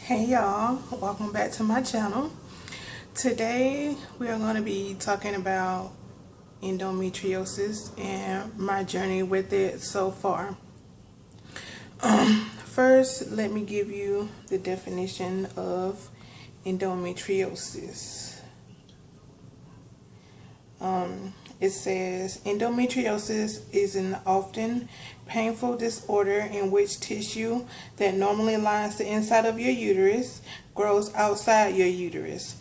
Hey y'all, welcome back to my channel. Today we are going to be talking about endometriosis and my journey with it so far. First, let me give you the definition of endometriosis. It says endometriosis is an often painful disorder in which tissue that normally lines the inside of your uterus grows outside your uterus.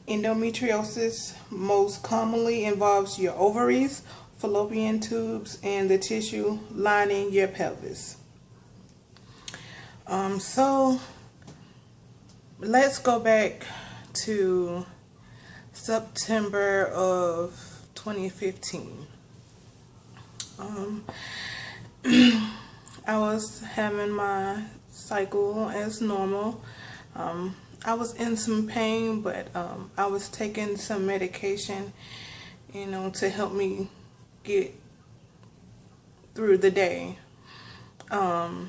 Endometriosis most commonly involves your ovaries, fallopian tubes, and the tissue lining your pelvis. So let's go back to September of 2015. I was having my cycle as normal. I was in some pain, but I was taking some medication, to help me get through the day. I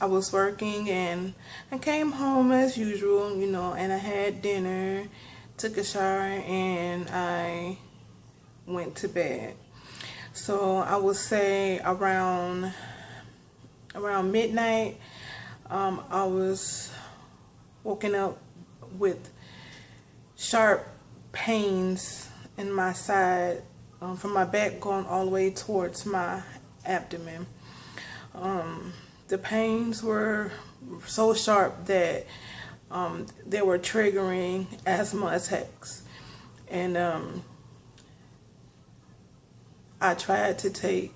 was working and I came home as usual, and I had dinner, took a shower, and I went to bed. So I would say around midnight, I was woken up with sharp pains in my side, from my back going all the way towards my abdomen. The pains were so sharp that they were triggering asthma attacks, and I tried to take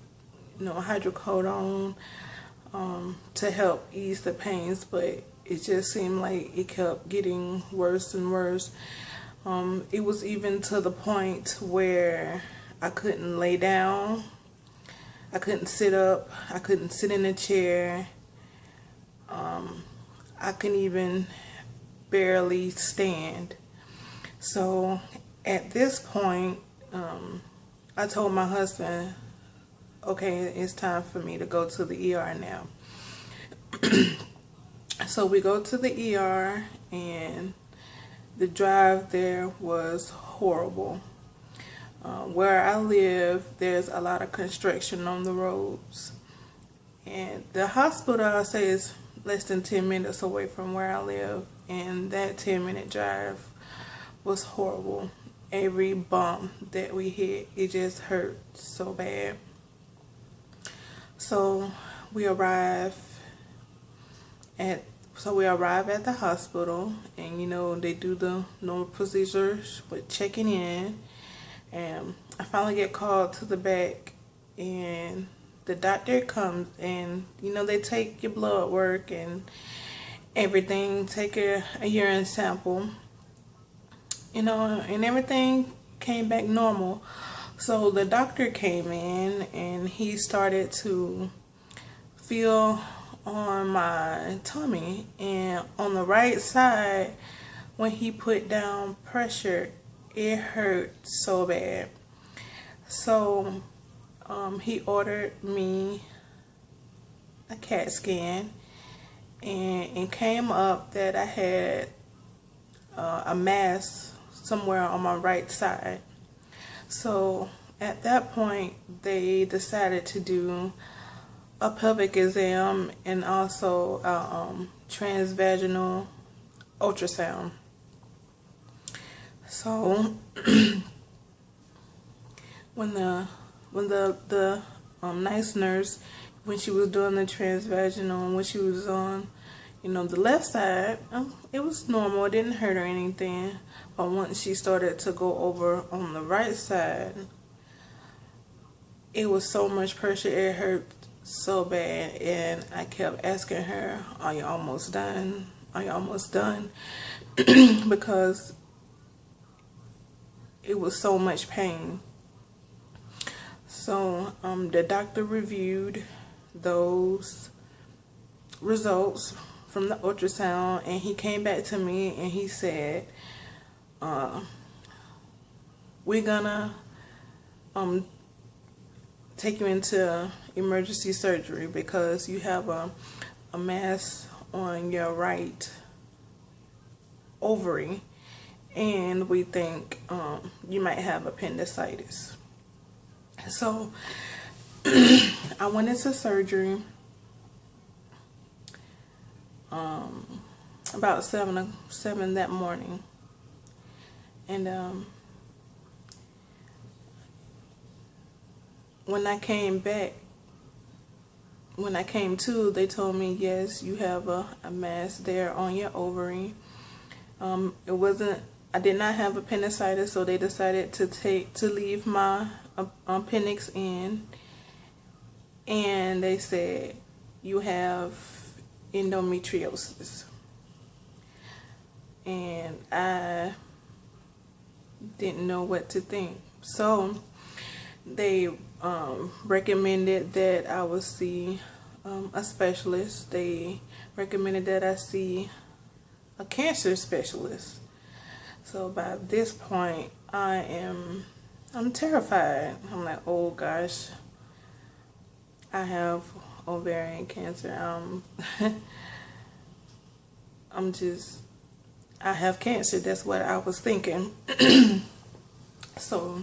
hydrocodone to help ease the pains, but it just seemed like it kept getting worse and worse. It was even to the point where I couldn't lay down, I couldn't sit up, I couldn't sit in a chair, I couldn't even barely stand. So at this point, I told my husband, okay, it's time for me to go to the ER now. So we go to the ER, and the drive there was horrible. Where I live, there's a lot of construction on the roads, and the hospital, I say, is less than 10 minutes away from where I live, and that 10-minute drive was horrible. Every bump that we hit, it just hurt so bad. So we arrive at the hospital, and they do the normal procedures with checking in, and I finally get called to the back, and the doctor comes, and they take your blood work and everything, take a urine sample, and everything came back normal. So the doctor came in, and he started to feel on my tummy, and on the right side, when he put down pressure, it hurt so bad. So he ordered me a CAT scan, and it came up that I had a mass somewhere on my right side. So at that point, they decided to do a pelvic exam and also a transvaginal ultrasound. So when the nice nurse, when she was doing the transvaginal, and when she was on the left side, it was normal, it didn't hurt or anything. But once she started to go over on the right side, it was so much pressure, it hurt so bad, and I kept asking her, are you almost done? Are you almost done? Because it was so much pain. So the doctor reviewed those results from the ultrasound, and he came back to me and he said, we're gonna take you into emergency surgery because you have a mass on your right ovary, and we think you might have appendicitis. So I went into surgery about 7 that morning, and when I came to, they told me, yes, you have a mass there on your ovary. It wasn't, I did not have appendicitis, so they decided to leave my appendix in, and they said you have endometriosis. And I didn't know what to think. So they recommended that I would see a specialist. They recommended that I see a cancer specialist. So by this point, I'm terrified. I'm like, oh gosh, I have ovarian cancer. I have cancer. That's what I was thinking. So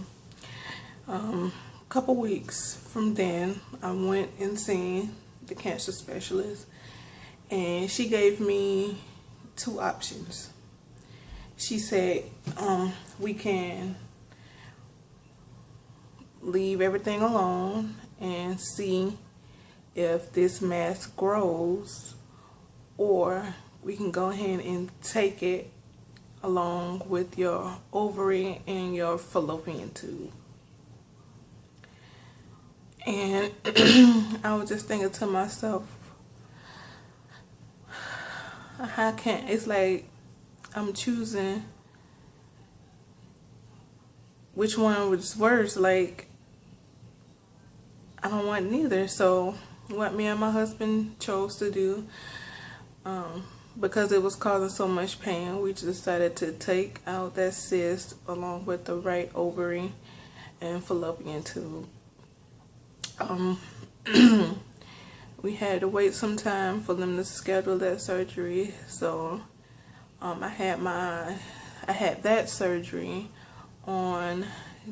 a couple weeks from then, I went and seen the cancer specialist, and she gave me 2 options. She said, we can leave everything alone and see if this mass grows, or we can go ahead and take it along with your ovary and your fallopian tube. And I was just thinking to myself, how can, it's like I'm choosing which one was worse. Like, I don't want neither. So what me and my husband chose to do, because it was causing so much pain, we decided to take out that cyst along with the right ovary and fallopian tube. We had to wait some time for them to schedule that surgery. So I had that surgery on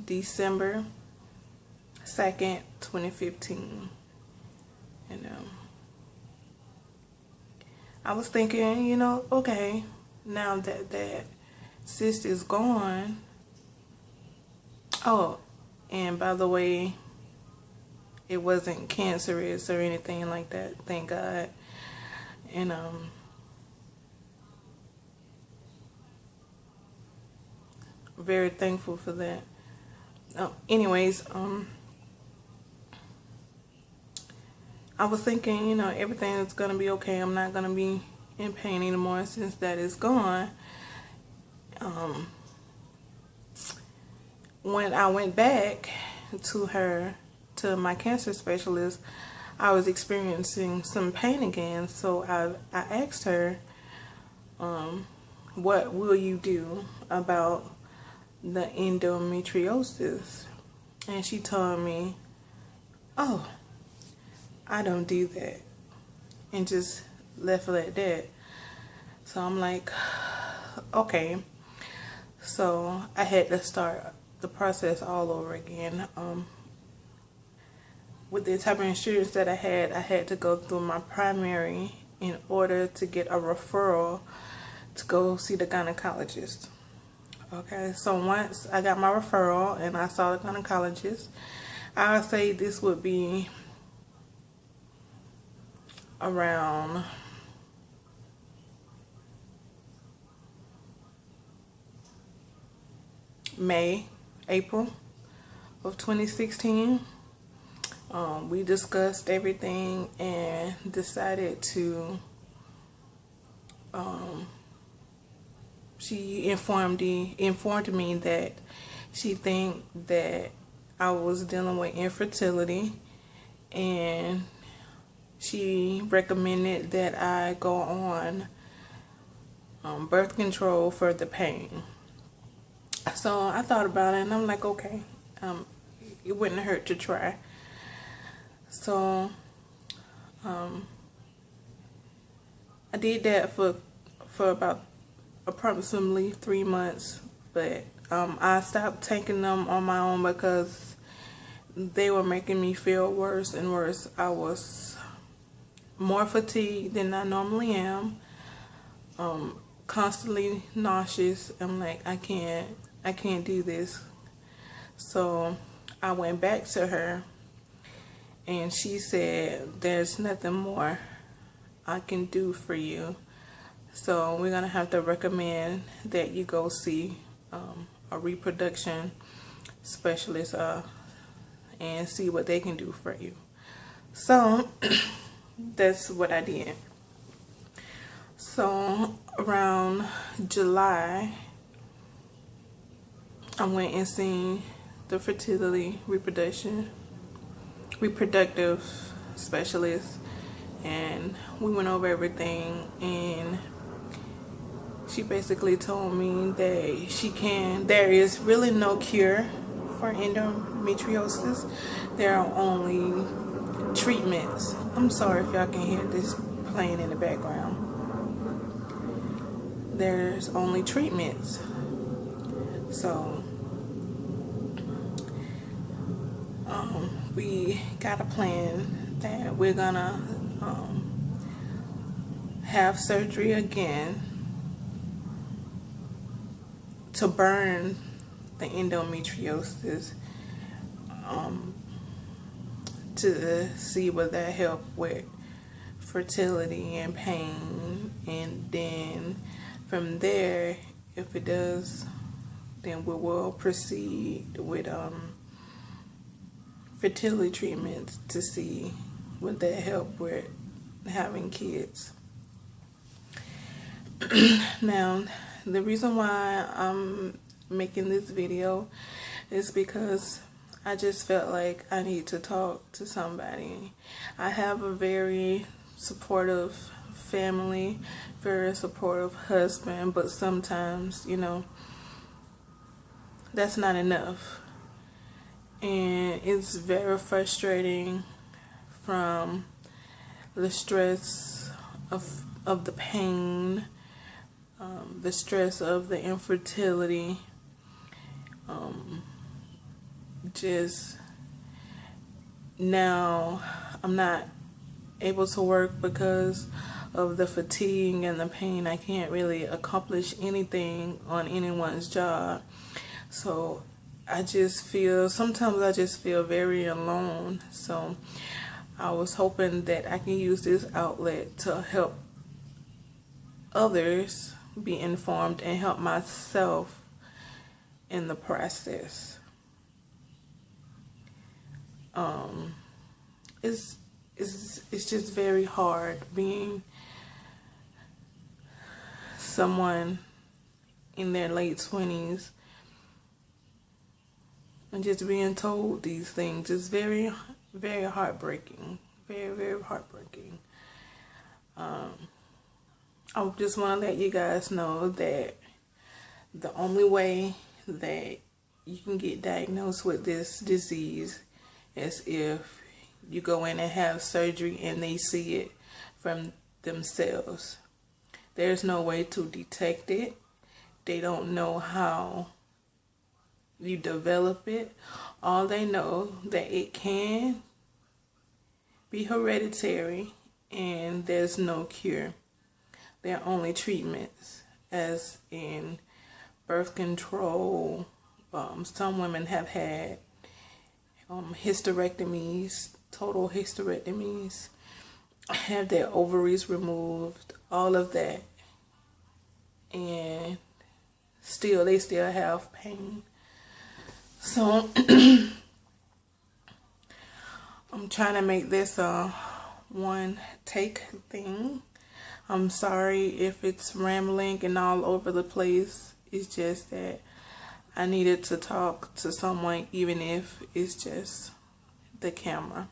December 2nd, 2015. And I was thinking, you know, okay, now that that cyst is gone. Oh, and by the way, it wasn't cancerous or anything like that, thank God. And very thankful for that. Anyways, I was thinking, you know, everything is gonna be okay. I'm not gonna be in pain anymore since that is gone. When I went back to my cancer specialist, I was experiencing some pain again. So I asked her, what will you do about the endometriosis? And she told me, oh, I don't do that, and just left it at that. So I'm like, okay. So I had to start the process all over again. With the type of insurance that I had to go through my primary in order to get a referral to go see the gynecologist. Okay, so once I got my referral and I saw the gynecologist, I would say this would be around April of 2016. We discussed everything and decided to, she informed me that she think that I was dealing with infertility, and she recommended that I go on birth control for the pain. So I thought about it, and I'm like, okay, it wouldn't hurt to try. So I did that for about approximately 3 months, but I stopped taking them on my own because they were making me feel worse and worse. I was more fatigued than I normally am, constantly nauseous. I'm like, I can't do this. So I went back to her and she said, there's nothing more I can do for you. So we're gonna have to recommend that you go see a reproduction specialist and see what they can do for you. So that's what I did. So around July, I went and seen the fertility reproductive specialist, and we went over everything, and she basically told me that there is really no cure for endometriosis. There are only treatments. I'm sorry if y'all can hear this playing in the background. There's only treatments. So we got a plan that we're gonna have surgery again to burn the endometriosis, to see will that help with fertility and pain, and then from there, if it does, then we will proceed with fertility treatments to see will that help with having kids. Now, the reason why I'm making this video is because I just felt like I need to talk to somebody. I have a very supportive family, very supportive husband, but sometimes, you know, that's not enough. And it's very frustrating from the stress of the pain, the stress of the infertility, just now I'm not able to work because of the fatigue and the pain. I can't really accomplish anything on anyone's job. So sometimes I just feel very alone. So I was hoping that I can use this outlet to help others be informed and help myself in the process. It's just very hard being someone in their late 20s and just being told these things. Is very, very heartbreaking. Very, very heartbreaking. I just want to let you guys know that the only way that you can get diagnosed with this disease is if you go in and have surgery and they see it from themselves. There's no way to detect it. They don't know how you develop it. All they know that it can be hereditary and there's no cure. There are only treatments, as in birth control. Some women have had hysterectomies, total hysterectomies, have their ovaries removed, all of that, and they still have pain. So I'm trying to make this a one take thing. I'm sorry if it's rambling and all over the place. It's just that I needed to talk to someone, even if it's just the camera.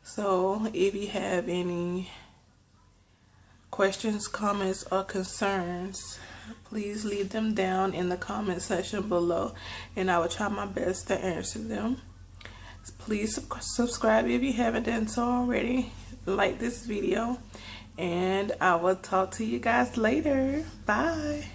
So if you have any questions, comments, or concerns, please leave them down in the comment section below, and I will try my best to answer them. Please subscribe if you haven't done so already. Like this video, And I will talk to you guys later. Bye.